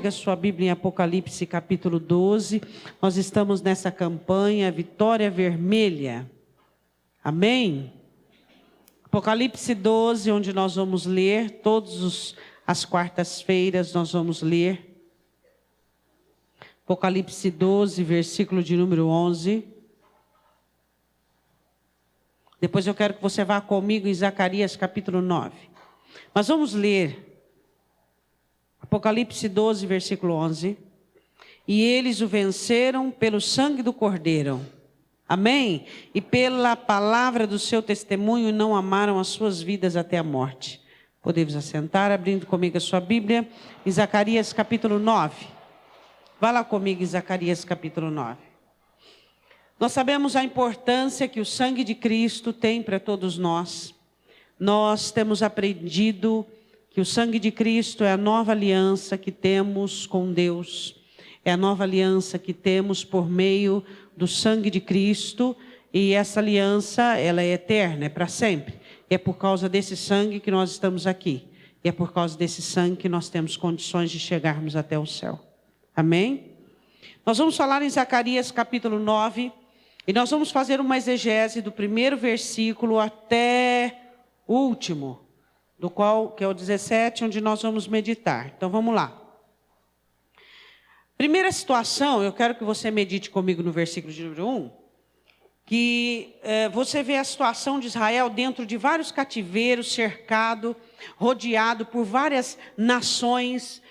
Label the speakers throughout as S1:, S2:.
S1: Pega sua Bíblia em Apocalipse capítulo 12. Nós estamos nessa campanha Vitória Vermelha. Amém? Apocalipse 12, onde nós vamos ler, todas as quartas-feiras nós vamos ler. Apocalipse 12, versículo de número 11. Depois eu quero que você vá comigo em Zacarias capítulo 9. Mas vamos ler Apocalipse 12, versículo 11. E eles o venceram pelo sangue do Cordeiro. Amém? E pela palavra do seu testemunho não amaram as suas vidas até a morte. Podemos assentar, abrindo comigo a sua Bíblia, em Zacarias capítulo 9. Vá lá comigo em Zacarias capítulo 9. Nós sabemos a importância que o sangue de Cristo tem para todos nós. Nós temos aprendido que o sangue de Cristo é a nova aliança que temos com Deus. É a nova aliança que temos por meio do sangue de Cristo. E essa aliança, ela é eterna, é para sempre. E é por causa desse sangue que nós estamos aqui. E é por causa desse sangue que nós temos condições de chegarmos até o céu. Amém? Nós vamos falar em Zacarias capítulo 9. E nós vamos fazer uma exegese do primeiro versículo até o último, do qual, que é o 17, onde nós vamos meditar. Então vamos lá. Primeira situação, eu quero que você medite comigo no versículo de número 1, que você vê a situação de Israel dentro de vários cativeiros, cercado, rodeado por várias nações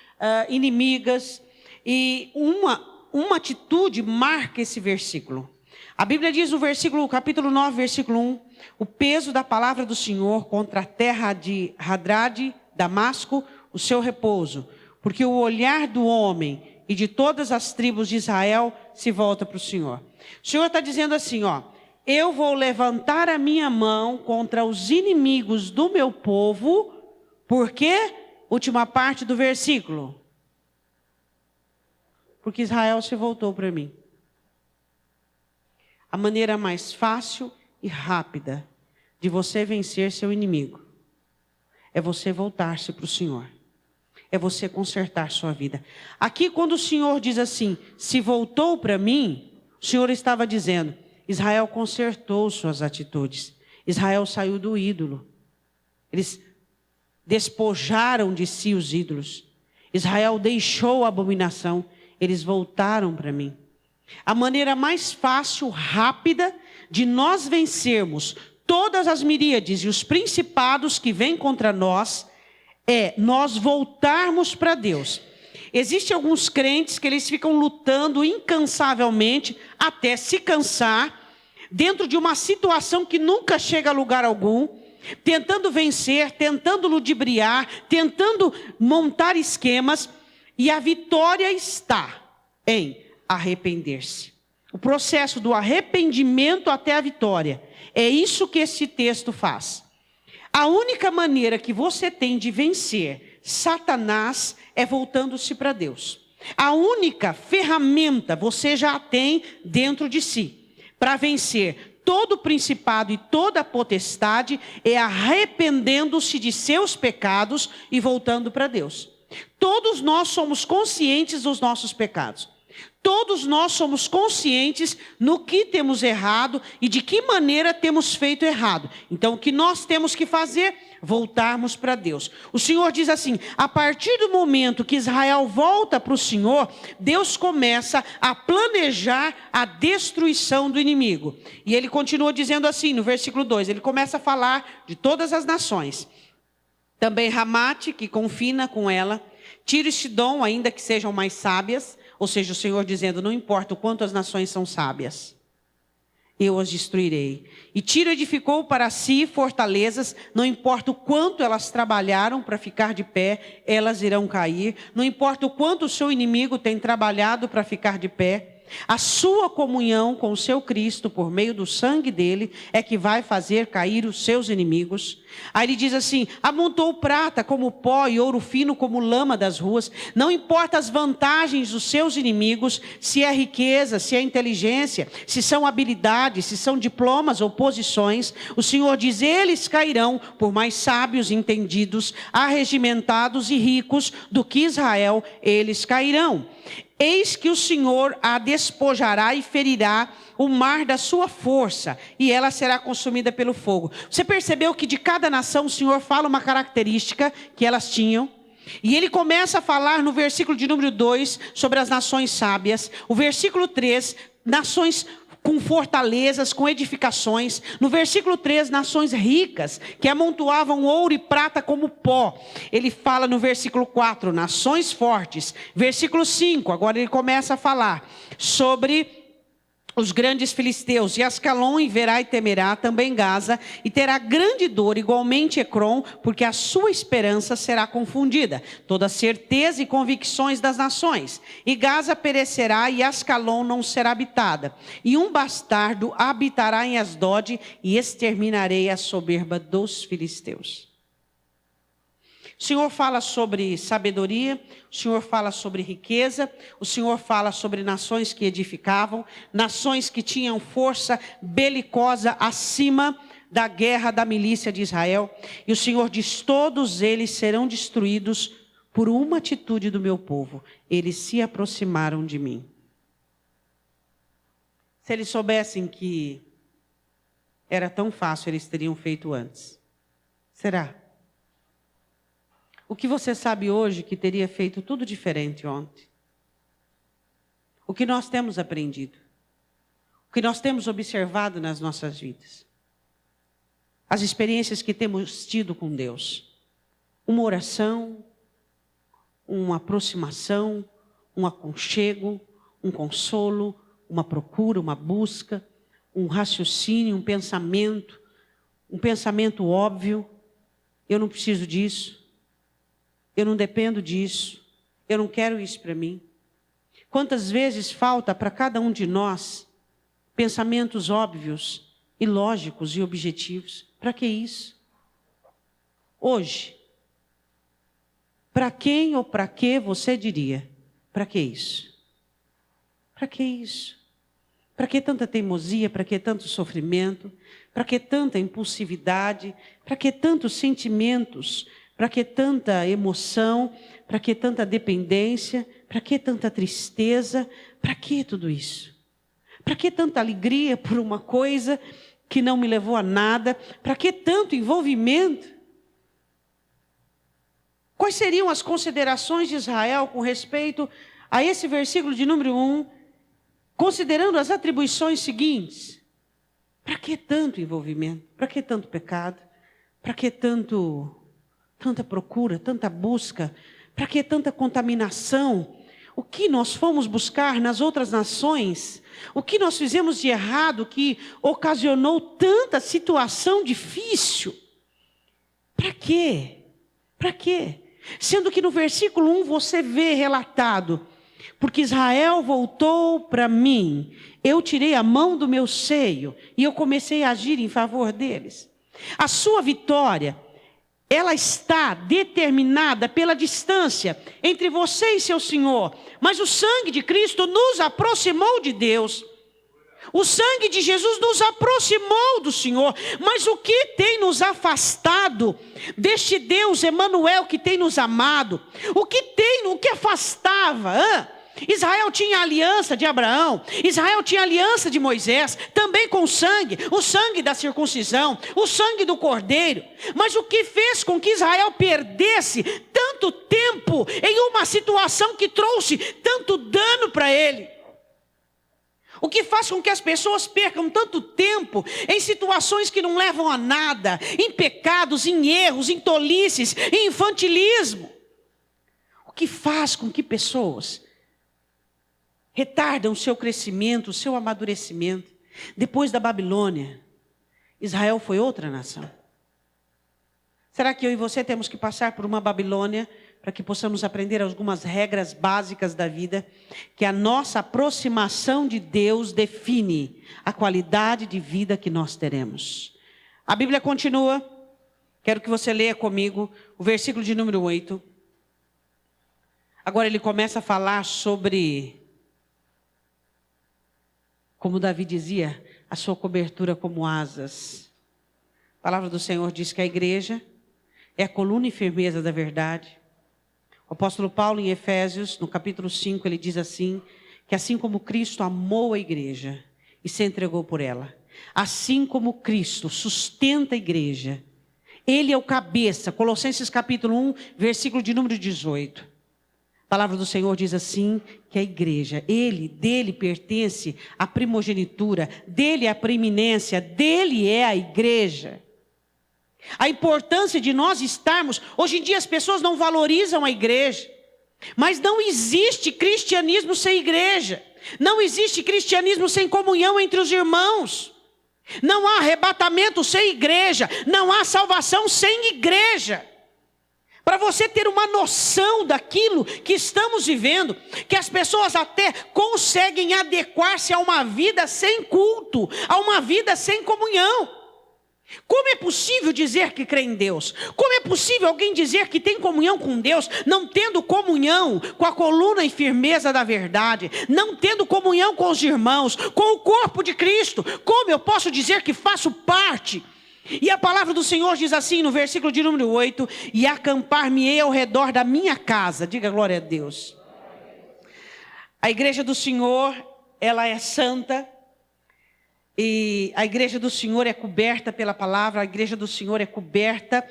S1: inimigas, e uma atitude marca esse versículo. A Bíblia diz no capítulo 9, versículo 1, o peso da palavra do Senhor contra a terra de Hadrade, Damasco, o seu repouso, porque o olhar do homem e de todas as tribos de Israel se volta para o Senhor. O Senhor está dizendo assim, eu vou levantar a minha mão contra os inimigos do meu povo, porque, última parte do versículo, porque Israel se voltou para mim. A maneira mais fácil e rápida de você vencer seu inimigo é você voltar-se para o Senhor. É você consertar sua vida. Aqui, quando o Senhor diz assim, se voltou para mim, o Senhor estava dizendo, Israel consertou suas atitudes. Israel saiu do ídolo. Eles despojaram de si os ídolos. Israel deixou a abominação. Eles voltaram para mim. A maneira mais fácil, rápida, de nós vencermos todas as miríades e os principados que vêm contra nós, é nós voltarmos para Deus. Existem alguns crentes que eles ficam lutando incansavelmente, até se cansar, dentro de uma situação que nunca chega a lugar algum, tentando vencer, tentando ludibriar, tentando montar esquemas, e a vitória está em arrepender-se. O processo do arrependimento até a vitória. É isso que esse texto faz. A única maneira que você tem de vencer Satanás é voltando-se para Deus. A única ferramenta você já tem dentro de si para vencer todo principado e toda potestade é arrependendo-se de seus pecados e voltando para Deus. Todos nós somos conscientes dos nossos pecados. Todos nós somos conscientes no que temos errado e de que maneira temos feito errado. Então, o que nós temos que fazer? Voltarmos para Deus. O Senhor diz assim, a partir do momento que Israel volta para o Senhor, Deus começa a planejar a destruição do inimigo. E ele continua dizendo assim, no versículo 2, ele começa a falar de todas as nações. Também Ramate, que confina com ela, Tiro e Sidom, ainda que sejam mais sábias, ou seja, o Senhor dizendo, não importa o quanto as nações são sábias, eu as destruirei. E Tiro edificou para si fortalezas, não importa o quanto elas trabalharam para ficar de pé, elas irão cair. Não importa o quanto o seu inimigo tem trabalhado para ficar de pé. A sua comunhão com o seu Cristo, por meio do sangue dele, é que vai fazer cair os seus inimigos. Aí ele diz assim: amontou prata como pó e ouro fino como lama das ruas. Não importa as vantagens dos seus inimigos, se é riqueza, se é inteligência, se são habilidades, se são diplomas ou posições. O Senhor diz: eles cairão, por mais sábios, entendidos, arregimentados e ricos do que Israel, eles cairão. Eis que o Senhor a despojará e ferirá o mar da sua força, e ela será consumida pelo fogo. Você percebeu que de cada nação o Senhor fala uma característica que elas tinham? E ele começa a falar no versículo de número 2 sobre as nações sábias. O versículo 3, nações com fortalezas, com edificações. No versículo 3, nações ricas, que amontoavam ouro e prata como pó. Ele fala no versículo 4, nações fortes. Versículo 5, agora ele começa a falar sobre os grandes filisteus. E Ascalon verá e temerá, também Gaza, e terá grande dor, igualmente Ecrom, porque a sua esperança será confundida. Toda certeza e convicções das nações. E Gaza perecerá, e Ascalon não será habitada. E um bastardo habitará em Asdod, e exterminarei a soberba dos filisteus. O Senhor fala sobre sabedoria, o Senhor fala sobre riqueza, o Senhor fala sobre nações que edificavam, nações que tinham força belicosa acima da guerra da milícia de Israel. E o Senhor diz: todos eles serão destruídos por uma atitude do meu povo. Eles se aproximaram de mim. Se eles soubessem que era tão fácil, eles teriam feito antes. Será? O que você sabe hoje que teria feito tudo diferente ontem? O que nós temos aprendido? O que nós temos observado nas nossas vidas? As experiências que temos tido com Deus. Uma oração, uma aproximação, um aconchego, um consolo, uma procura, uma busca, um raciocínio, um pensamento óbvio. Eu não preciso disso. Eu não dependo disso. Eu não quero isso para mim. Quantas vezes falta para cada um de nós pensamentos óbvios e lógicos e objetivos? Para que isso? Hoje, para quem ou para que você diria? Para que isso? Para que isso? Para que tanta teimosia? Para que tanto sofrimento? Para que tanta impulsividade? Para que tantos sentimentos? Para que tanta emoção? Para que tanta dependência? Para que tanta tristeza? Para que tudo isso? Para que tanta alegria por uma coisa que não me levou a nada? Para que tanto envolvimento? Quais seriam as considerações de Israel com respeito a esse versículo de número 1, considerando as atribuições seguintes? Para que tanto envolvimento? Para que tanto pecado? Para que tanta procura, tanta busca? Para que tanta contaminação? O que nós fomos buscar nas outras nações? O que nós fizemos de errado que ocasionou tanta situação difícil? Para quê? Para quê? Sendo que no versículo 1 você vê relatado: porque Israel voltou para mim, eu tirei a mão do meu seio e eu comecei a agir em favor deles. A sua vitória, ela está determinada pela distância entre você e seu Senhor. Mas o sangue de Cristo nos aproximou de Deus. O sangue de Jesus nos aproximou do Senhor. Mas o que tem nos afastado deste Deus Emanuel que tem nos amado? O que afastava? Israel tinha a aliança de Abraão, Israel tinha a aliança de Moisés, também com o sangue da circuncisão, o sangue do cordeiro. Mas o que fez com que Israel perdesse tanto tempo em uma situação que trouxe tanto dano para ele? O que faz com que as pessoas percam tanto tempo em situações que não levam a nada, em pecados, em erros, em tolices, em infantilismo? O que faz com que pessoas retardam o seu crescimento, o seu amadurecimento? Depois da Babilônia, Israel foi outra nação. Será que eu e você temos que passar por uma Babilônia para que possamos aprender algumas regras básicas da vida, que a nossa aproximação de Deus define a qualidade de vida que nós teremos. A Bíblia continua, quero que você leia comigo o versículo de número 8. Agora ele começa a falar sobre, como Davi dizia, a sua cobertura como asas. A palavra do Senhor diz que a igreja é a coluna e firmeza da verdade. O apóstolo Paulo, em Efésios, no capítulo 5, ele diz assim, que assim como Cristo amou a igreja e se entregou por ela, assim como Cristo sustenta a igreja, Ele é o cabeça. Colossenses capítulo 1, versículo de número 18. A palavra do Senhor diz assim, que a igreja, dele pertence a primogenitura, dele é a preeminência, dele é a igreja. A importância de nós estarmos, hoje em dia as pessoas não valorizam a igreja, mas não existe cristianismo sem igreja, não existe cristianismo sem comunhão entre os irmãos, não há arrebatamento sem igreja, não há salvação sem igreja. Para você ter uma noção daquilo que estamos vivendo, que as pessoas até conseguem adequar-se a uma vida sem culto, a uma vida sem comunhão. Como é possível dizer que crê em Deus? Como é possível alguém dizer que tem comunhão com Deus, não tendo comunhão com a coluna e firmeza da verdade, não tendo comunhão com os irmãos, com o corpo de Cristo? Como eu posso dizer que faço parte? E a palavra do Senhor diz assim no versículo de número 8, e acampar-me-ei ao redor da minha casa. Diga glória a Deus. A igreja do Senhor, ela é santa. E a igreja do Senhor é coberta pela palavra, a igreja do Senhor é coberta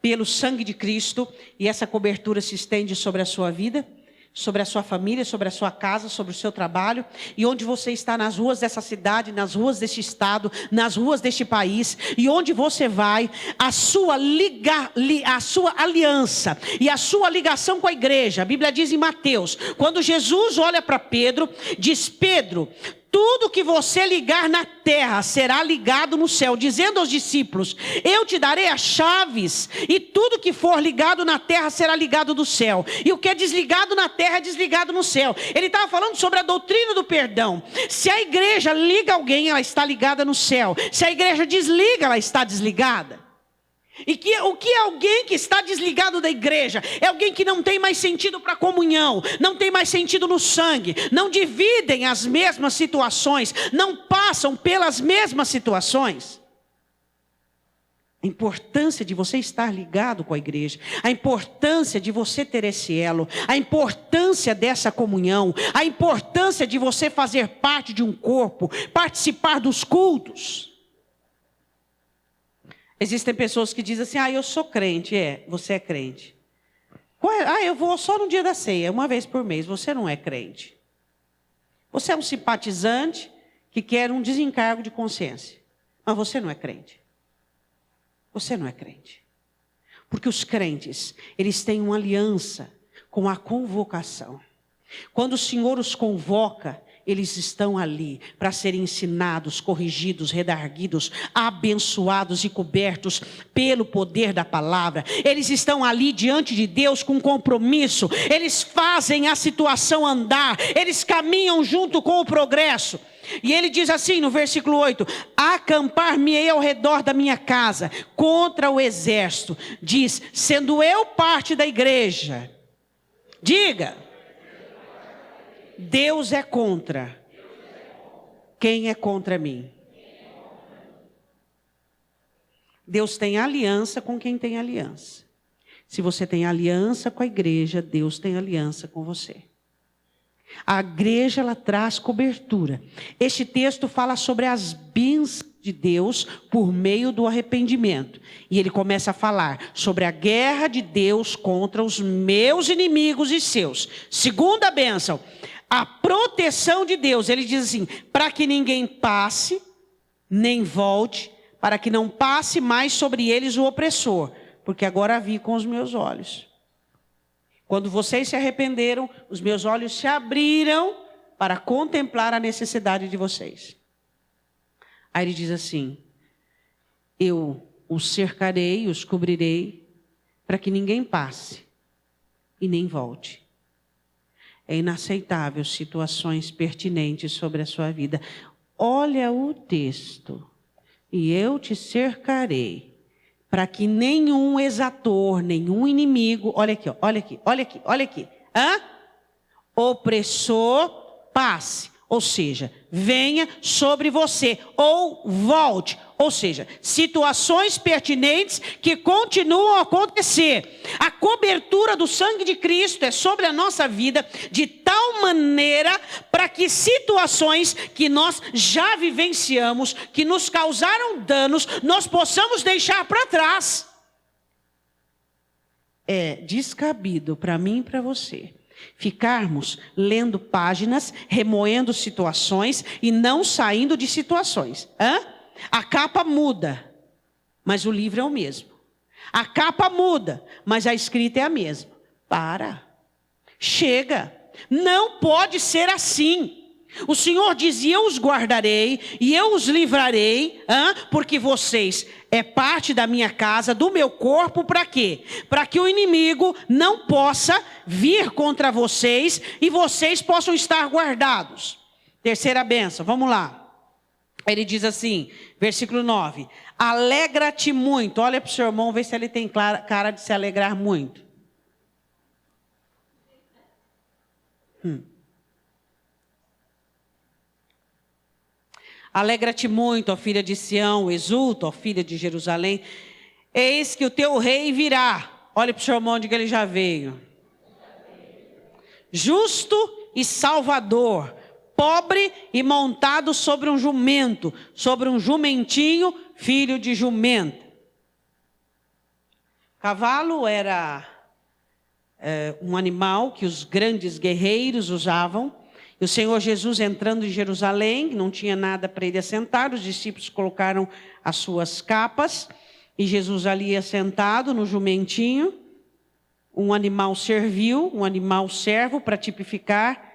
S1: pelo sangue de Cristo, e essa cobertura se estende sobre a sua vida, sobre a sua família, sobre a sua casa, sobre o seu trabalho, e onde você está, nas ruas dessa cidade, nas ruas deste estado, nas ruas deste país, e onde você vai, a sua aliança e a sua ligação com a igreja. A Bíblia diz em Mateus, quando Jesus olha para Pedro, diz: Pedro, tudo que você ligar na terra será ligado no céu, dizendo aos discípulos, eu te darei as chaves, e tudo que for ligado na terra será ligado no céu, e o que é desligado na terra é desligado no céu. Ele estava falando sobre a doutrina do perdão. Se a igreja liga alguém, ela está ligada no céu. Se a igreja desliga, ela está desligada. E o que é alguém que está desligado da igreja? É alguém que não tem mais sentido para a comunhão, não tem mais sentido no sangue, não dividem as mesmas situações, não passam pelas mesmas situações. A importância de você estar ligado com a igreja, a importância de você ter esse elo, a importância dessa comunhão, a importância de você fazer parte de um corpo, participar dos cultos. Existem pessoas que dizem assim, eu sou crente. Você é crente. Eu vou só no dia da ceia, uma vez por mês. Você não é crente. Você é um simpatizante que quer um desencargo de consciência. Mas você não é crente. Você não é crente. Porque os crentes, eles têm uma aliança com a convocação. Quando o Senhor os convoca, eles estão ali para serem ensinados, corrigidos, redarguidos, abençoados e cobertos pelo poder da palavra. Eles estão ali diante de Deus com compromisso. Eles fazem a situação andar. Eles caminham junto com o progresso. E ele diz assim no versículo 8, acampar-me-ei ao redor da minha casa contra o exército. Diz, sendo eu parte da igreja. Diga. Deus é contra. Quem é contra mim? Deus tem aliança com quem tem aliança. Se você tem aliança com a igreja, Deus tem aliança com você. A igreja, ela traz cobertura. Este texto fala sobre as bênçãos de Deus por meio do arrependimento. E ele começa a falar sobre a guerra de Deus contra os meus inimigos e seus. Segunda bênção, a proteção de Deus. Ele diz assim, para que ninguém passe, nem volte, para que não passe mais sobre eles o opressor, porque agora vi com os meus olhos. Quando vocês se arrependeram, os meus olhos se abriram para contemplar a necessidade de vocês. Aí ele diz assim, eu os cercarei, os cobrirei, para que ninguém passe. e nem volte. É inaceitável situações pertinentes sobre a sua vida. Olha o texto. E eu te cercarei, para que nenhum exator, nenhum inimigo, olha aqui, olha aqui. Opressor passe, ou seja, venha sobre você, ou volte. Ou seja, situações pertinentes que continuam a acontecer. A cobertura do sangue de Cristo é sobre a nossa vida de tal maneira para que situações que nós já vivenciamos, que nos causaram danos, nós possamos deixar para trás. É descabido para mim e para você ficarmos lendo páginas, remoendo situações e não saindo de situações. A capa muda, mas o livro é o mesmo. A capa muda, mas a escrita é a mesma. Chega, não pode ser assim. O Senhor diz, e eu os guardarei, e eu os livrarei, porque vocês é parte da minha casa, do meu corpo, para quê? Para que o inimigo não possa vir contra vocês, e vocês possam estar guardados. Terceira bênção, vamos lá. Ele diz assim, versículo 9, alegra-te muito. Olha para o seu irmão, vê se ele tem cara de se alegrar muito. Alegra-te muito, ó filha de Sião, exulta, ó filha de Jerusalém. Eis que o teu rei virá. Olha para o seu irmão, diga, ele já veio. Justo e salvador, pobre e montado sobre um jumento, sobre um jumentinho, filho de jumenta. Cavalo era um animal que os grandes guerreiros usavam. E o Senhor Jesus entrando em Jerusalém, não tinha nada para ele assentar, os discípulos colocaram as suas capas, e Jesus ali assentado no jumentinho, um animal servil, um animal servo, para tipificar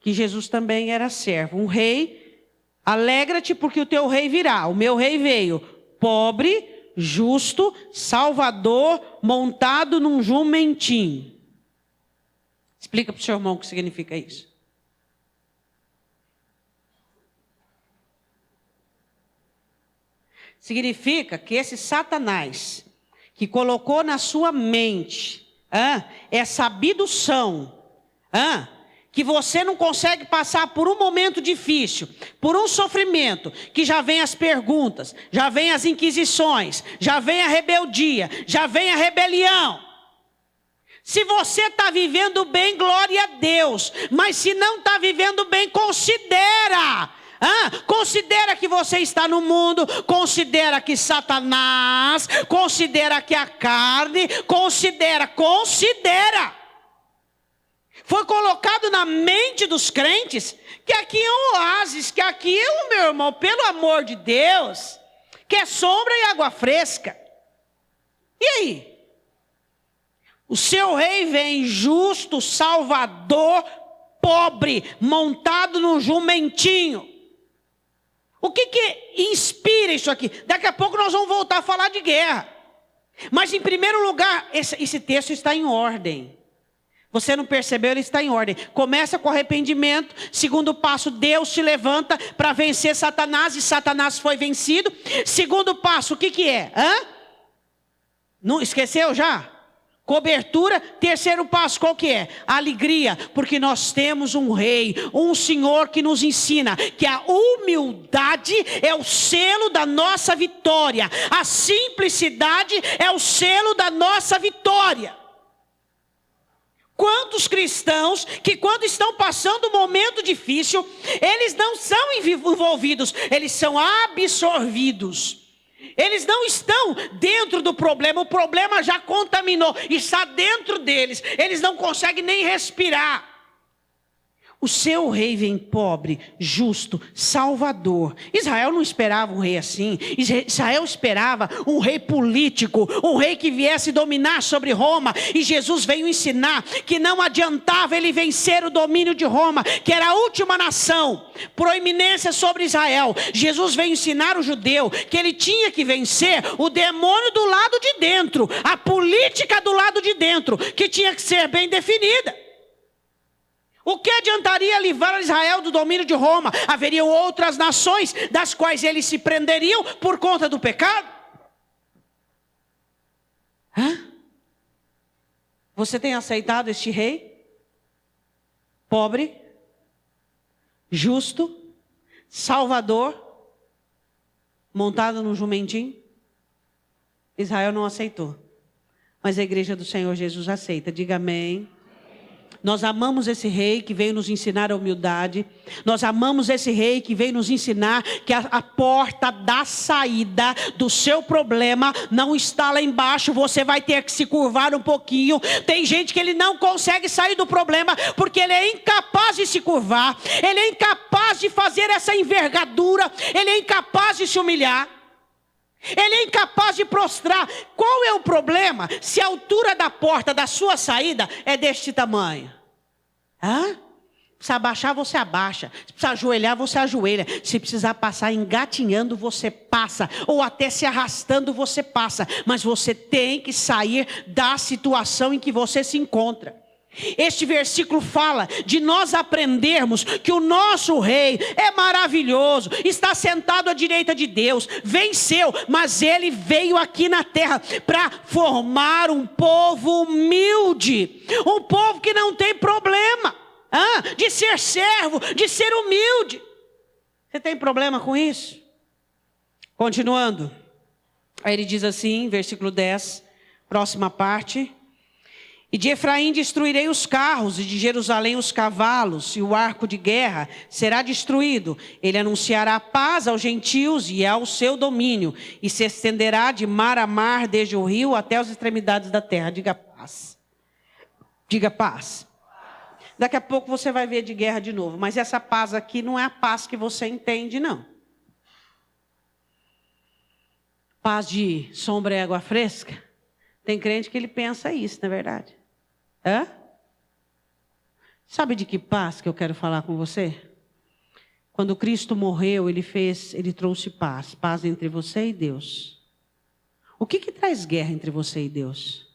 S1: que Jesus também era servo. Um rei, alegra-te porque o teu rei virá. O meu rei veio, pobre, justo, salvador, montado num jumentinho. Explica para o seu irmão o que significa isso. Significa que esse Satanás, que colocou na sua mente essa abdução, que você não consegue passar por um momento difícil, por um sofrimento, que já vem as perguntas, já vem as inquisições, já vem a rebeldia, já vem a rebelião. Se você está vivendo bem, glória a Deus, mas se não está vivendo bem, considera. Considera que você está no mundo, considera que Satanás, considera que a carne, considera. Foi colocado na mente dos crentes que aqui é um oásis, que aqui é meu irmão, pelo amor de Deus, que é sombra e água fresca. E aí? O seu rei vem justo, salvador, pobre, montado num jumentinho. O que inspira isso aqui? Daqui a pouco nós vamos voltar a falar de guerra. Mas em primeiro lugar, esse texto está em ordem. Você não percebeu, ele está em ordem. Começa com arrependimento. Segundo passo, Deus te levanta para vencer Satanás, e Satanás foi vencido. Segundo passo, o que é? Não esqueceu já? Cobertura. Terceiro passo, qual que é? Alegria, porque nós temos um rei, um Senhor que nos ensina que a humildade é o selo da nossa vitória. A simplicidade é o selo da nossa vitória. Quantos cristãos que quando estão passando um momento difícil, eles não são envolvidos, eles são absorvidos. Eles não estão dentro do problema, o problema já contaminou, está dentro deles, eles não conseguem nem respirar. O seu rei vem pobre, justo, salvador. Israel não esperava um rei assim. Israel esperava um rei político, um rei que viesse dominar sobre Roma. E Jesus veio ensinar que não adiantava ele vencer o domínio de Roma, que era a última nação, proeminência sobre Israel. Jesus veio ensinar o judeu que ele tinha que vencer o demônio do lado de dentro, a política do lado de dentro, que tinha que ser bem definida. O que adiantaria livrar Israel do domínio de Roma? Haveriam outras nações das quais eles se prenderiam por conta do pecado? Você tem aceitado este rei? Pobre, justo, salvador, montado num jumentinho? Israel não aceitou, mas a igreja do Senhor Jesus aceita. Diga amém. Nós amamos esse rei que veio nos ensinar a humildade. Nós amamos esse rei que veio nos ensinar que a porta da saída do seu problema não está lá embaixo. Você vai ter que se curvar um pouquinho. Tem gente que ele não consegue sair do problema porque ele é incapaz de se curvar. Ele é incapaz de fazer essa envergadura. Ele é incapaz de se humilhar. Ele é incapaz de prostrar. Qual é o problema? Se a altura da porta da sua saída é deste tamanho. Se abaixar, você abaixa. Se precisar ajoelhar, você ajoelha. Se precisar passar engatinhando, você passa. Ou até se arrastando, você passa. Mas você tem que sair da situação em que você se encontra. Este versículo fala de nós aprendermos que o nosso rei é maravilhoso, está sentado à direita de Deus, venceu, mas ele veio aqui na terra para formar um povo humilde, um povo que não tem problema de ser servo, de ser humilde. Você tem problema com isso? Continuando, aí ele diz assim, versículo 10, próxima parte: e de Efraim destruirei os carros, e de Jerusalém os cavalos, e o arco de guerra será destruído. Ele anunciará paz aos gentios e ao seu domínio, e se estenderá de mar a mar, desde o rio até as extremidades da terra. Diga paz. Diga paz. Daqui a pouco você vai ver de guerra de novo, mas essa paz aqui não é a paz que você entende, não. Paz de sombra e água fresca. Tem crente que ele pensa isso, não é verdade? Sabe de que paz que eu quero falar com você? Quando Cristo morreu, ele trouxe paz. Paz entre você e Deus. O que traz guerra entre você e Deus?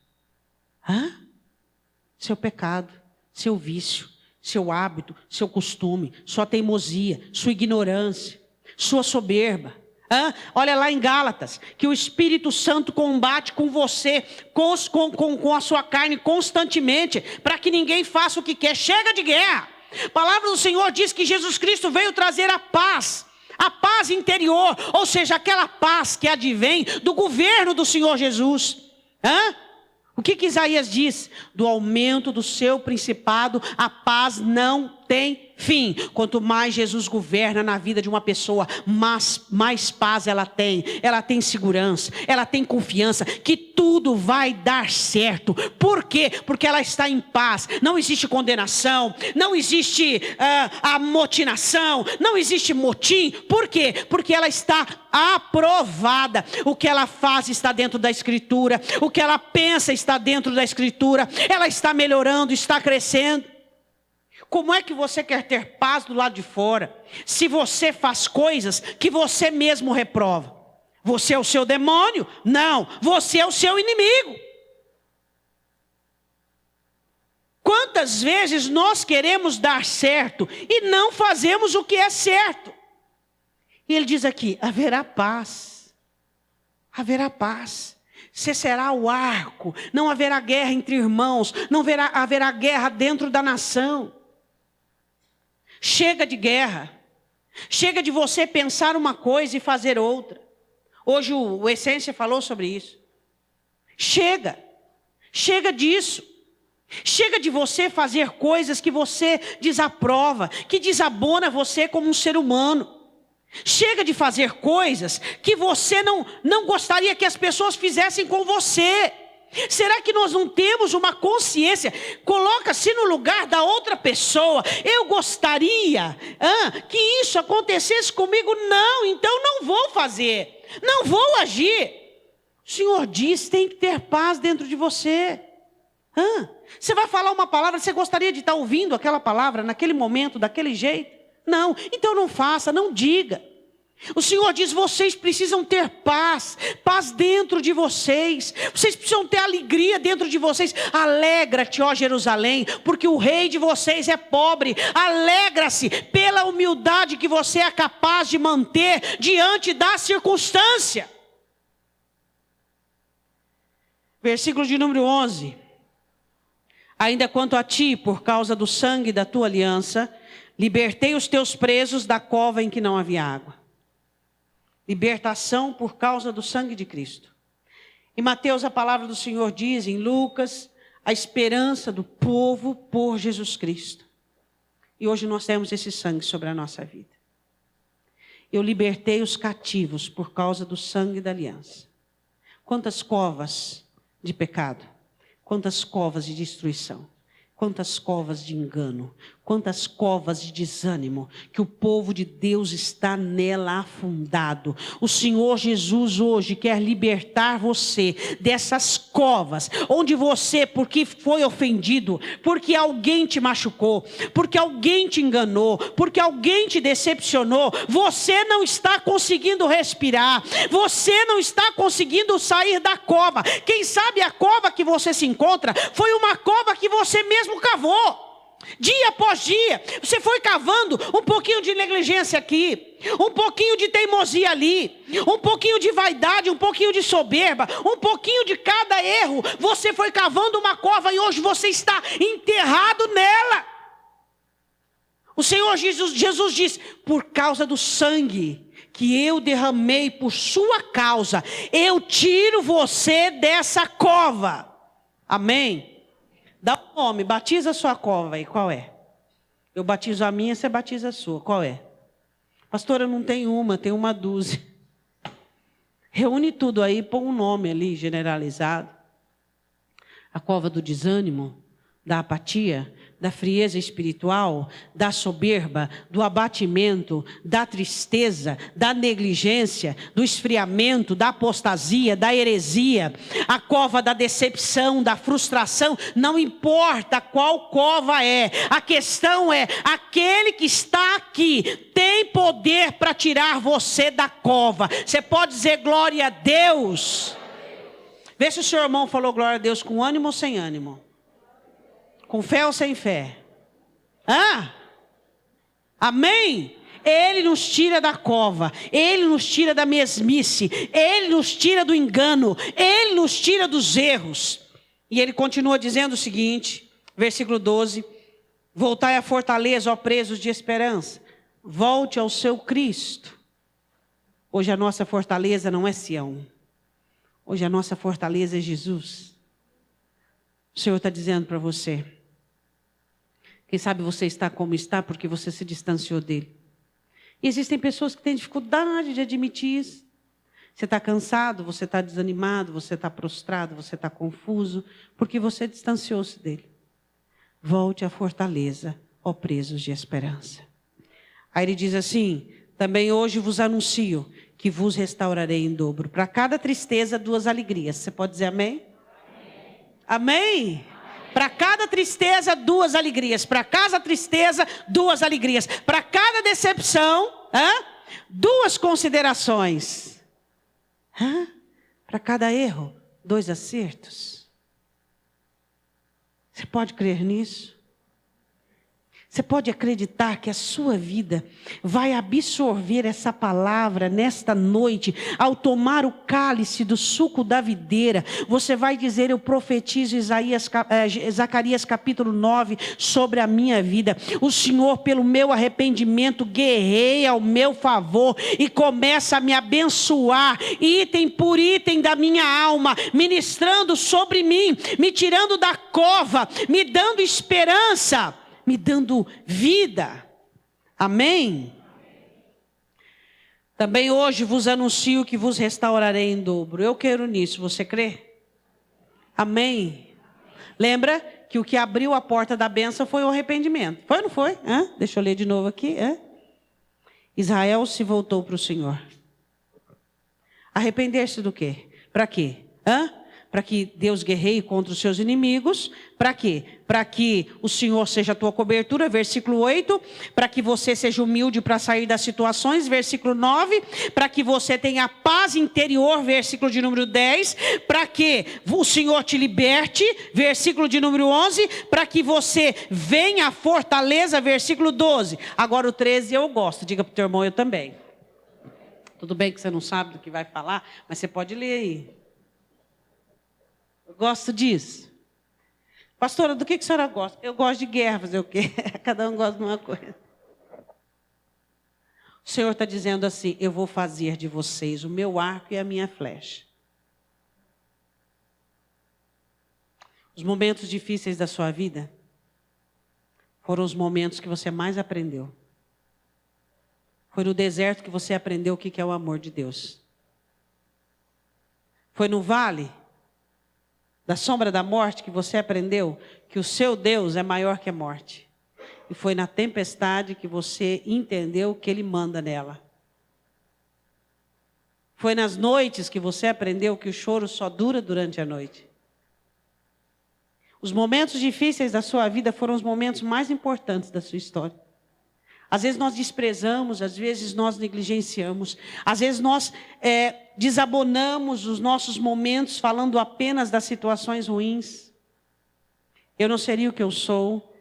S1: Seu pecado, seu vício, seu hábito, seu costume, sua teimosia, sua ignorância, sua soberba. Olha lá em Gálatas, que o Espírito Santo combate com você, com a sua carne constantemente, para que ninguém faça o que quer. Chega de guerra. A palavra do Senhor diz que Jesus Cristo veio trazer a paz interior, ou seja, aquela paz que advém do governo do Senhor Jesus. O que Isaías diz? Do aumento do seu principado, a paz não tem fim. Quanto mais Jesus governa na vida de uma pessoa, mais paz ela tem segurança, ela tem confiança que tudo vai dar certo. Por quê? Porque ela está em paz, não existe condenação, não existe amotinação, não existe motim. Por quê? Porque ela está aprovada. O que ela faz está dentro da Escritura, o que ela pensa está dentro da Escritura, ela está melhorando, está crescendo. Como é que você quer ter paz do lado de fora, se você faz coisas que você mesmo reprova? Você é o seu demônio? Não, você é o seu inimigo. Quantas vezes nós queremos dar certo e não fazemos o que é certo? E ele diz aqui, haverá paz. Haverá paz. Cessará o arco. Não haverá guerra entre irmãos. Não haverá guerra dentro da nação. Chega de guerra. Chega de você pensar uma coisa e fazer outra. Hoje o Essência falou sobre isso. Chega. Chega disso. Chega de você fazer coisas que você desaprova, que desabona você como um ser humano. Chega de fazer coisas que você não gostaria que as pessoas fizessem com você. Será que nós não temos uma consciência? Coloca-se no lugar da outra pessoa. Eu gostaria que isso acontecesse comigo. Não, então não vou fazer. Não vou agir. O Senhor diz, tem que ter paz dentro de você. Você vai falar uma palavra, você gostaria de estar ouvindo aquela palavra naquele momento, daquele jeito? Não, então não faça, não diga. O Senhor diz, vocês precisam ter paz, paz dentro de vocês. Vocês precisam ter alegria dentro de vocês. Alegra-te, ó Jerusalém, porque o rei de vocês é pobre. Alegra-se pela humildade que você é capaz de manter diante da circunstância. Versículo de número 11. Ainda quanto a ti, por causa do sangue da tua aliança, libertei os teus presos da cova em que não havia água. Libertação por causa do sangue de Cristo. Em Mateus a palavra do Senhor diz, em Lucas, a esperança do povo por Jesus Cristo. E hoje nós temos esse sangue sobre a nossa vida. Eu libertei os cativos por causa do sangue da aliança. Quantas covas de pecado, quantas covas de destruição, quantas covas de engano, quantas covas de desânimo, que o povo de Deus está nela afundado. O Senhor Jesus hoje quer libertar você dessas covas, onde você, porque foi ofendido, porque alguém te machucou, porque alguém te enganou, porque alguém te decepcionou, você não está conseguindo respirar, você não está conseguindo sair da cova. Quem sabe a cova que você se encontra foi uma cova que você mesmo cavou. Dia após dia, você foi cavando um pouquinho de negligência aqui, um pouquinho de teimosia ali, um pouquinho de vaidade, um pouquinho de soberba, um pouquinho de cada erro. Você foi cavando uma cova e hoje você está enterrado nela. O Senhor Jesus diz, por causa do sangue que eu derramei por sua causa, eu tiro você dessa cova. Amém? Dá um nome, batiza a sua cova aí, qual é? Eu batizo a minha, você batiza a sua, qual é? Pastora, eu não tenho uma, tenho uma dúzia. Reúne tudo aí, põe um nome ali, generalizado. A cova do desânimo, da apatia, da frieza espiritual, da soberba, do abatimento, da tristeza, da negligência, do esfriamento, da apostasia, da heresia, a cova da decepção, da frustração. Não importa qual cova é, a questão é, aquele que está aqui tem poder para tirar você da cova. Você pode dizer glória a Deus? Vê se o seu irmão falou glória a Deus com ânimo ou sem ânimo. Com fé ou sem fé? Amém? Ele nos tira da cova, Ele nos tira da mesmice, Ele nos tira do engano, Ele nos tira dos erros. E Ele continua dizendo o seguinte, versículo 12: voltai à fortaleza, ó presos de esperança, volte ao seu Cristo. Hoje a nossa fortaleza não é Sião, hoje a nossa fortaleza é Jesus. O Senhor está dizendo para você, quem sabe você está como está porque você se distanciou dele. E existem pessoas que têm dificuldade de admitir isso. Você está cansado, você está desanimado, você está prostrado, você está confuso, porque você distanciou-se dele. Volte à fortaleza, ó presos de esperança. Aí ele diz assim, também hoje vos anuncio que vos restaurarei em dobro. Para cada tristeza, 2 alegrias. Você pode dizer amém? Amém? Para cada tristeza, 2 alegrias. Para cada tristeza, 2 alegrias. Para cada decepção, 2 considerações. Para cada erro, 2 acertos. Você pode crer nisso? Você pode acreditar que a sua vida vai absorver essa palavra nesta noite, ao tomar o cálice do suco da videira. Você vai dizer, eu profetizo Zacarias capítulo 9 sobre a minha vida. O Senhor, pelo meu arrependimento, guerreia ao meu favor e começa a me abençoar, item por item da minha alma, ministrando sobre mim, me tirando da cova, me dando esperança, me dando vida. Amém? Também hoje vos anuncio que vos restaurarei em dobro. Eu quero nisso, você crê? Amém? Lembra que o que abriu a porta da bênção foi o arrependimento. Foi ou não foi? Deixa eu ler de novo aqui. Israel se voltou para o Senhor. Arrepender-se do quê? Para quê? Para que Deus guerreie contra os seus inimigos. Para quê? Para que o Senhor seja a tua cobertura, versículo 8. Para que você seja humilde para sair das situações, versículo 9. Para que você tenha paz interior, versículo de número 10. Para que o Senhor te liberte, versículo de número 11. Para que você venha à fortaleza, versículo 12. Agora o 13 eu gosto, diga para o teu irmão, eu também. Tudo bem que você não sabe do que vai falar, mas você pode ler aí. Eu gosto disso. Pastora, do que a senhora gosta? Eu gosto de guerra, fazer o quê? Cada um gosta de uma coisa. O Senhor está dizendo assim, eu vou fazer de vocês o meu arco e a minha flecha. Os momentos difíceis da sua vida foram os momentos que você mais aprendeu. Foi no deserto que você aprendeu o que é o amor de Deus. Foi no vale da sombra da morte que você aprendeu que o seu Deus é maior que a morte. E foi na tempestade que você entendeu que Ele manda nela. Foi nas noites que você aprendeu que o choro só dura durante a noite. Os momentos difíceis da sua vida foram os momentos mais importantes da sua história. Às vezes nós desprezamos, às vezes nós negligenciamos, às vezes nós desabonamos os nossos momentos falando apenas das situações ruins. Eu não seria o que eu sou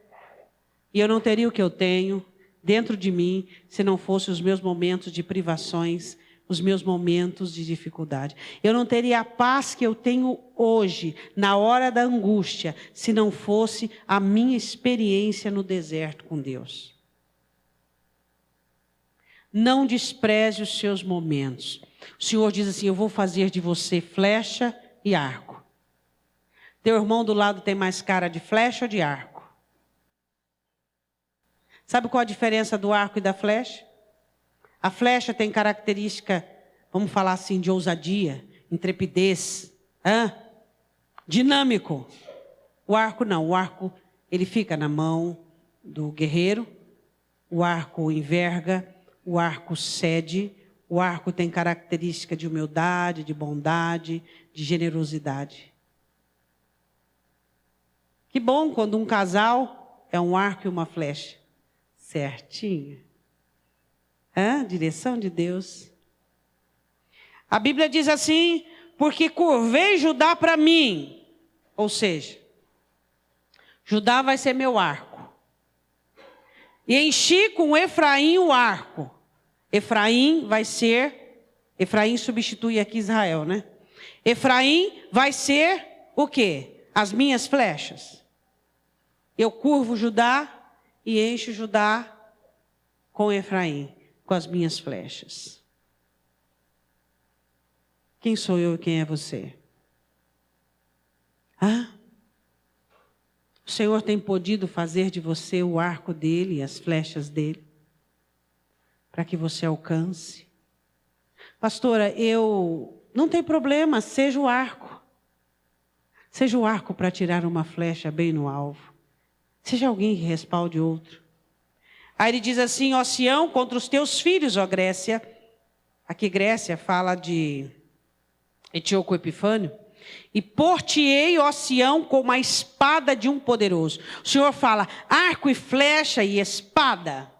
S1: e eu não teria o que eu tenho dentro de mim se não fossem os meus momentos de privações, os meus momentos de dificuldade. Eu não teria a paz que eu tenho hoje, na hora da angústia, se não fosse a minha experiência no deserto com Deus. Não despreze os seus momentos. O Senhor diz assim, eu vou fazer de você flecha e arco. Teu irmão do lado tem mais cara de flecha ou de arco? Sabe qual a diferença do arco e da flecha? A flecha tem característica, vamos falar assim, de ousadia, intrepidez, dinâmico. O arco não, o arco ele fica na mão do guerreiro, o arco enverga, o arco cede, o arco tem característica de humildade, de bondade, de generosidade. Que bom quando um casal é um arco e uma flecha. Certinho. Direção de Deus. A Bíblia diz assim, porque curvei Judá para mim. Ou seja, Judá vai ser meu arco. E enchi com Efraim o arco. Efraim substitui aqui Israel, né? Efraim vai ser o quê? As minhas flechas. Eu curvo Judá e encho Judá com Efraim, com as minhas flechas. Quem sou eu e quem é você? O Senhor tem podido fazer de você o arco dele e as flechas dele, para que você alcance. Pastora, não tem problema, seja o arco. Seja o arco para tirar uma flecha bem no alvo. Seja alguém que respalde outro. Aí ele diz assim, ó Sião, contra os teus filhos, ó Grécia. Aqui Grécia fala de Etíoco Epifânio. E por-te-ei, ó Sião, como a espada de um poderoso. O Senhor fala, arco e flecha e espada.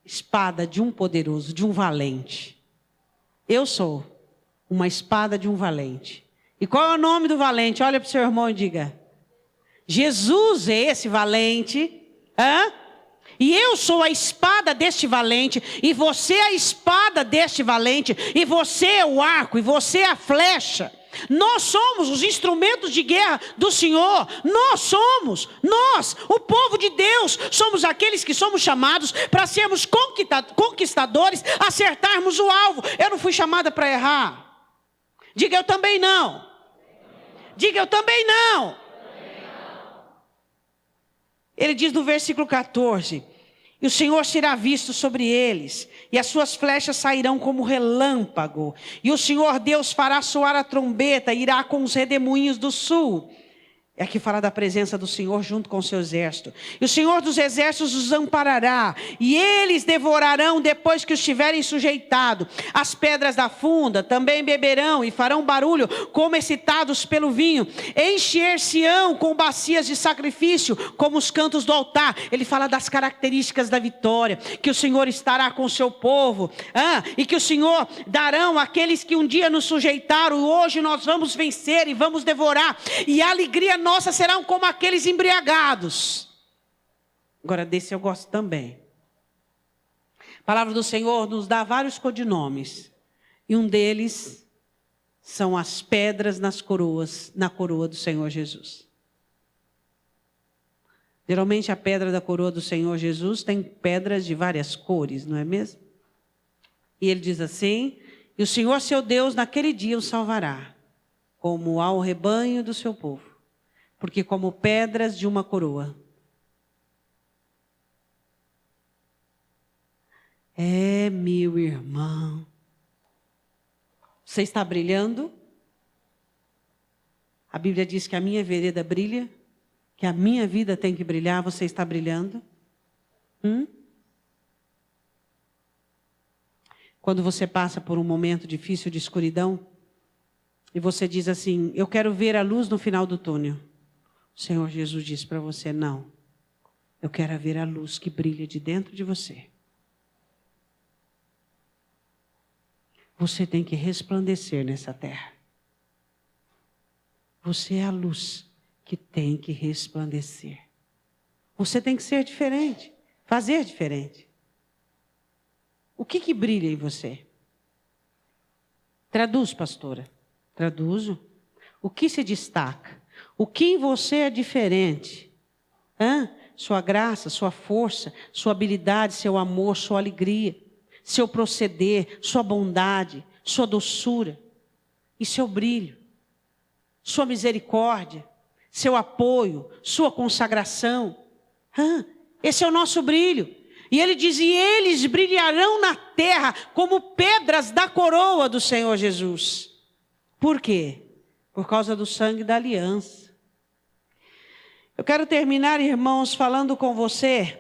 S1: Espada de um poderoso, de um valente. Eu sou uma espada de um valente. E qual é o nome do valente? Olha para o seu irmão e diga. Jesus é esse valente. E eu sou a espada deste valente. E você é a espada deste valente. E você é o arco. E você é a flecha. Nós somos os instrumentos de guerra do Senhor. Nós, o povo de Deus, somos aqueles que somos chamados para sermos conquistadores, acertarmos o alvo. Eu não fui chamada para errar. Diga eu também não. Diga eu também não. Ele diz no versículo 14: E o Senhor será visto sobre eles, e as suas flechas sairão como relâmpago. E o Senhor Deus fará soar a trombeta, e irá com os redemoinhos do sul. É aqui fala da presença do Senhor junto com o seu exército. E o Senhor dos exércitos os amparará, e eles devorarão depois que os tiverem sujeitado. As pedras da funda também beberão e farão barulho como excitados pelo vinho. Encher-se-ão com bacias de sacrifício, como os cantos do altar. Ele fala das características da vitória, que o Senhor estará com o seu povo, e que o Senhor darão àqueles que um dia nos sujeitaram. Hoje nós vamos vencer e vamos devorar, e a alegria nossa serão como aqueles embriagados. Agora desse eu gosto também. A palavra do Senhor nos dá vários codinomes, e um deles são as pedras na coroa do Senhor Jesus. Geralmente a pedra da coroa do Senhor Jesus tem pedras de várias cores, não é mesmo? E ele diz assim: e o Senhor seu Deus naquele dia o salvará, como ao rebanho do seu povo, porque como pedras de uma coroa. Meu irmão, você está brilhando? A Bíblia diz que a minha vereda brilha, que a minha vida tem que brilhar. Você está brilhando? Quando você passa por um momento difícil de escuridão, e você diz assim: eu quero ver a luz no final do túnel. O Senhor Jesus diz para você: não, eu quero ver a luz que brilha de dentro de você. Você tem que resplandecer nessa terra. Você é a luz que tem que resplandecer. Você tem que ser diferente, fazer diferente. O que brilha em você? Traduz, pastora. Traduzo. O que se destaca? O que em você é diferente? Sua graça, sua força, sua habilidade, seu amor, sua alegria, seu proceder, sua bondade, sua doçura e seu brilho, sua misericórdia, seu apoio, sua consagração. Esse é o nosso brilho. E ele diz: e eles brilharão na terra como pedras da coroa do Senhor Jesus. Por quê? Por causa do sangue da aliança. Eu quero terminar, irmãos, falando com você.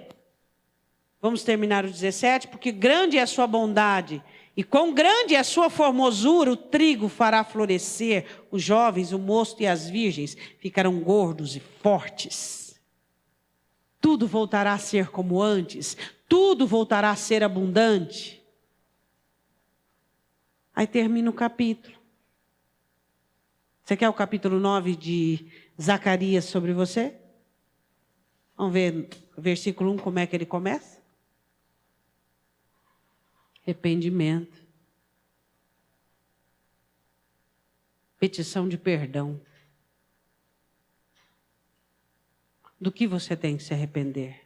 S1: Vamos terminar o 17, porque grande é a sua bondade, e quão grande é a sua formosura. O trigo fará florescer, os jovens, o mosto e as virgens ficarão gordos e fortes. Tudo voltará a ser como antes, tudo voltará a ser abundante. Aí termina o capítulo. Você quer o capítulo 9 de Zacarias sobre você? Vamos ver o versículo 1, como é que ele começa? Arrependimento. Petição de perdão. Do que você tem que se arrepender?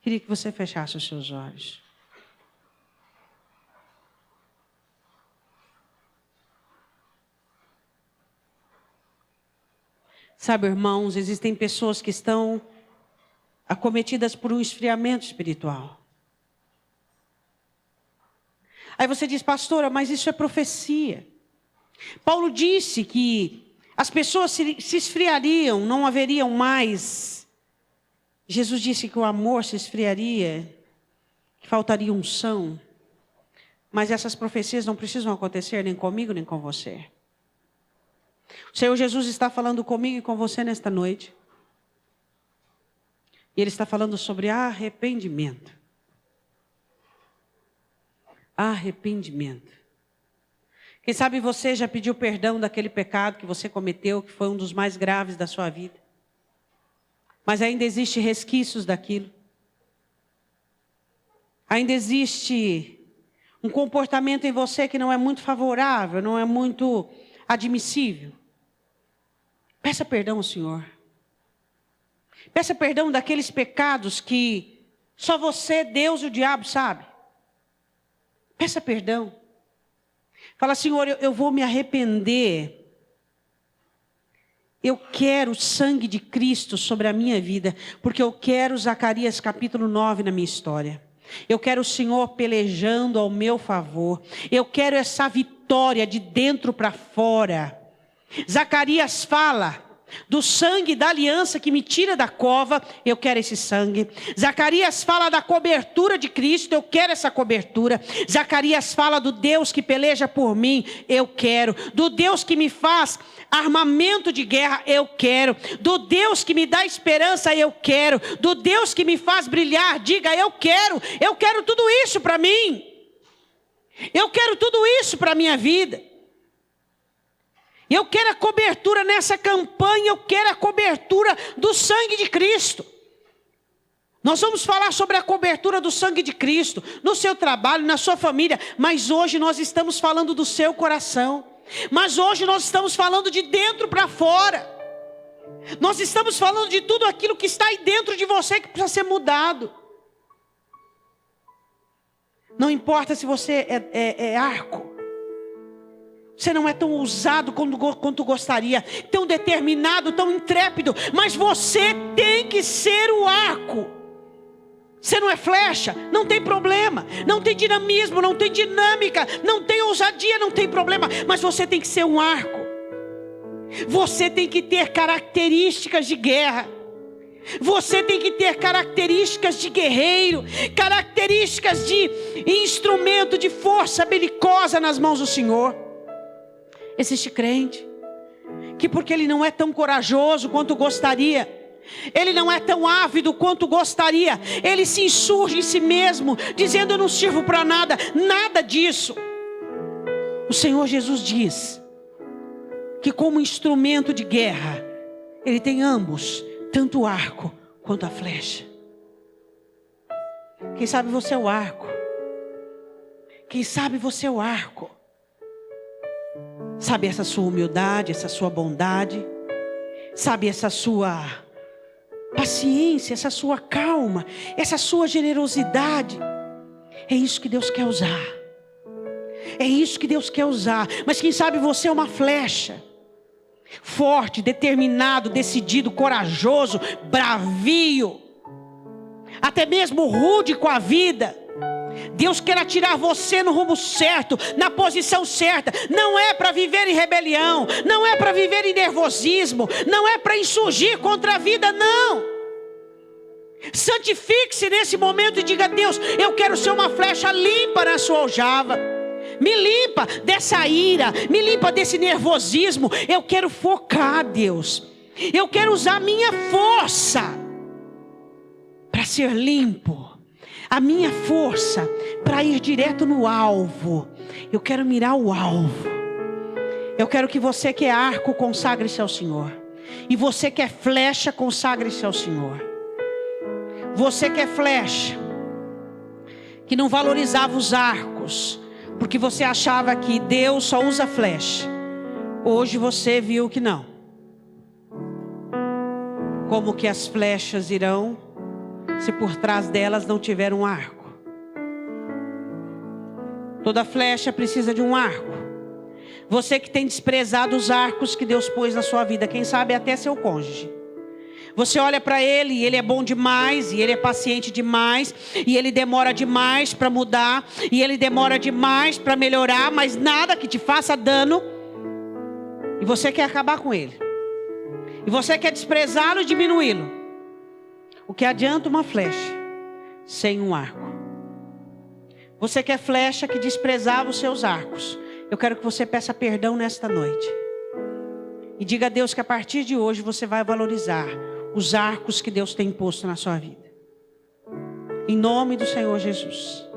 S1: Queria que você fechasse os seus olhos. Sabe, irmãos, existem pessoas que estão acometidas por um esfriamento espiritual. Aí você diz: pastora, mas isso é profecia. Paulo disse que as pessoas se esfriariam, não haveriam mais. Jesus disse que o amor se esfriaria, que faltaria unção. Mas essas profecias não precisam acontecer nem comigo, nem com você. O Senhor Jesus está falando comigo e com você nesta noite. E Ele está falando sobre arrependimento. Arrependimento. Quem sabe você já pediu perdão daquele pecado que você cometeu, que foi um dos mais graves da sua vida. Mas ainda existe resquícios daquilo. Ainda existe um comportamento em você que não é muito favorável, não é muito admissível. Peça perdão ao Senhor. Peça perdão daqueles pecados que só você, Deus e o diabo sabe. Peça perdão. Fala: Senhor, eu vou me arrepender. Eu quero o sangue de Cristo sobre a minha vida, porque eu quero Zacarias capítulo 9 na minha história. Eu quero o Senhor pelejando ao meu favor. Eu quero essa vitória de dentro para fora. Zacarias fala do sangue da aliança que me tira da cova, eu quero esse sangue. Zacarias fala da cobertura de Cristo, eu quero essa cobertura. Zacarias fala do Deus que peleja por mim, eu quero. Do Deus que me faz armamento de guerra, eu quero. Do Deus que me dá esperança, eu quero. Do Deus que me faz brilhar, diga, eu quero. Eu quero tudo isso para mim. Eu quero tudo isso para a minha vida. Eu quero a cobertura nessa campanha, eu quero a cobertura do sangue de Cristo. Nós vamos falar sobre a cobertura do sangue de Cristo, no seu trabalho, na sua família, mas hoje nós estamos falando do seu coração. Mas hoje nós estamos falando de dentro para fora. Nós estamos falando de tudo aquilo que está aí dentro de você que precisa ser mudado. Não importa se você é arco. Você não é tão ousado quanto gostaria, tão determinado, tão intrépido, mas você tem que ser o arco. Você não é flecha, não tem problema, não tem dinamismo, não tem dinâmica, não tem ousadia, não tem problema, mas você tem que ser um arco. Você tem que ter características de guerra. Você tem que ter características de guerreiro, características de instrumento de força belicosa nas mãos do Senhor. Existe crente que porque ele não é tão corajoso quanto gostaria, ele não é tão ávido quanto gostaria, ele se insurge em si mesmo, dizendo eu não sirvo para nada, nada disso. O Senhor Jesus diz que como instrumento de guerra, ele tem ambos, tanto o arco quanto a flecha. Quem sabe você é o arco. Quem sabe você é o arco. Sabe essa sua humildade, essa sua bondade, sabe essa sua paciência, essa sua calma, essa sua generosidade. É isso que Deus quer usar. É isso que Deus quer usar. Mas quem sabe você é uma flecha. Forte, determinado, decidido, corajoso, bravio. Até mesmo rude com a vida. Deus quer atirar você no rumo certo, na posição certa. Não é para viver em rebelião, não é para viver em nervosismo, não é para insurgir contra a vida, não. Santifique-se nesse momento e diga: Deus, eu quero ser uma flecha limpa na sua aljava. Me limpa dessa ira, me limpa desse nervosismo. Eu quero focar, Deus. Eu quero usar a minha força para ser limpo. A minha força para ir direto no alvo. Eu quero mirar o alvo. Eu quero que você que é arco consagre-se ao Senhor. E você que é flecha consagre-se ao Senhor. Você que é flecha, que não valorizava os arcos, porque você achava que Deus só usa flecha. Hoje você viu que não. Como que as flechas irão se por trás delas não tiver um arco? Toda flecha precisa de um arco. Você que tem desprezado os arcos que Deus pôs na sua vida, quem sabe até seu cônjuge. Você olha para ele e ele é bom demais, e ele é paciente demais, e ele demora demais para mudar, e ele demora demais para melhorar, mas nada que te faça dano. E você quer acabar com ele. E você quer desprezá-lo e diminuí-lo. O que adianta uma flecha sem um arco? Você quer flecha que desprezava os seus arcos. Eu quero que você peça perdão nesta noite. E diga a Deus que a partir de hoje você vai valorizar os arcos que Deus tem posto na sua vida. Em nome do Senhor Jesus.